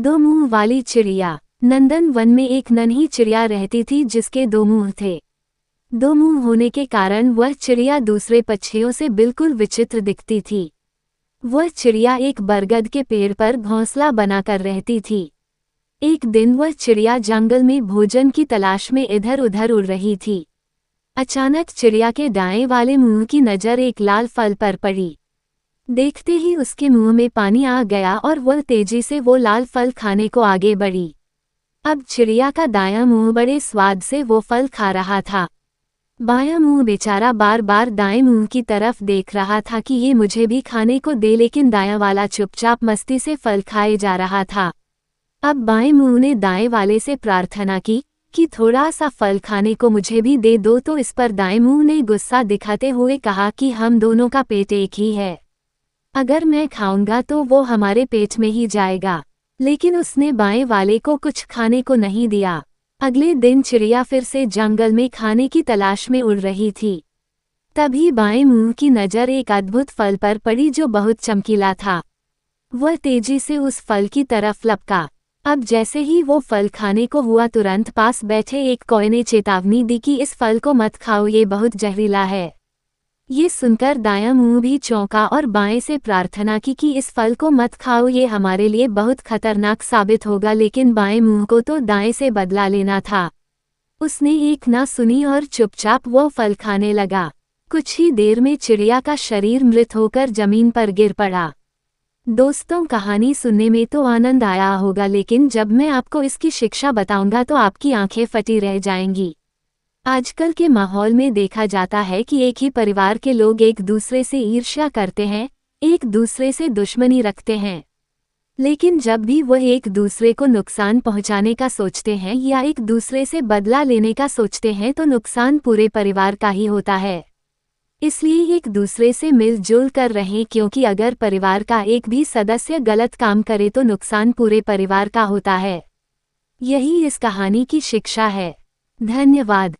दो मुंह वाली चिड़िया। नंदन वन में एक नन्ही चिड़िया रहती थी जिसके दो मुंह थे। दो मुंह होने के कारण वह चिड़िया दूसरे पक्षियों से बिल्कुल विचित्र दिखती थी। वह चिड़िया एक बरगद के पेड़ पर घोंसला बनाकर रहती थी। एक दिन वह चिड़िया जंगल में भोजन की तलाश में इधर उधर उड़ रही थी। अचानक चिड़िया के दाएं वाले मुंह की नज़र एक लाल फल पर पड़ी। देखते ही उसके मुंह में पानी आ गया और वह तेजी से वो लाल फल खाने को आगे बढ़ी। अब चिड़िया का दायां मुंह बड़े स्वाद से वो फल खा रहा था। बायां मुंह बेचारा बार बार दाएं मुंह की तरफ देख रहा था कि ये मुझे भी खाने को दे, लेकिन दायां वाला चुपचाप मस्ती से फल खाए जा रहा था। अब बाएं मुंह ने दाएं वाले से प्रार्थना की कि थोड़ा सा फल खाने को मुझे भी दे दो, तो इस पर दाएं मुंह ने गुस्सा दिखाते हुए कहा कि हम दोनों का पेट एक ही है, अगर मैं खाऊंगा तो वो हमारे पेट में ही जाएगा। लेकिन उसने बाएं वाले को कुछ खाने को नहीं दिया। अगले दिन चिड़िया फिर से जंगल में खाने की तलाश में उड़ रही थी। तभी बाएं मुंह की नज़र एक अद्भुत फल पर पड़ी जो बहुत चमकीला था। वह तेजी से उस फल की तरफ लपका। अब जैसे ही वो फल खाने को हुआ, तुरंत पास बैठे एक कौवे ने चेतावनी दी कि इस फल को मत खाओ, ये बहुत जहरीला है। ये सुनकर दायां मुंह भी चौंका और बाएं से प्रार्थना की कि इस फल को मत खाओ, ये हमारे लिए बहुत खतरनाक साबित होगा। लेकिन बाएं मुंह को तो दाएं से बदला लेना था। उसने एक ना सुनी और चुपचाप वो फल खाने लगा। कुछ ही देर में चिड़िया का शरीर मृत होकर जमीन पर गिर पड़ा। दोस्तों, कहानी सुनने में तो आनंद आया होगा, लेकिन जब मैं आपको इसकी शिक्षा बताऊंगा तो आपकी आंखें फटी रह जाएंगी। आजकल के माहौल में देखा जाता है कि एक ही परिवार के लोग एक दूसरे से ईर्ष्या करते हैं, एक दूसरे से दुश्मनी रखते हैं। लेकिन जब भी वह एक दूसरे को नुकसान पहुंचाने का सोचते हैं या एक दूसरे से बदला लेने का सोचते हैं तो नुकसान पूरे परिवार का ही होता है। इसलिए एक दूसरे से मिलजुल कर रहें, क्योंकि अगर परिवार का एक भी सदस्य गलत काम करे तो नुकसान पूरे परिवार का होता है। यही इस कहानी की शिक्षा है। धन्यवाद।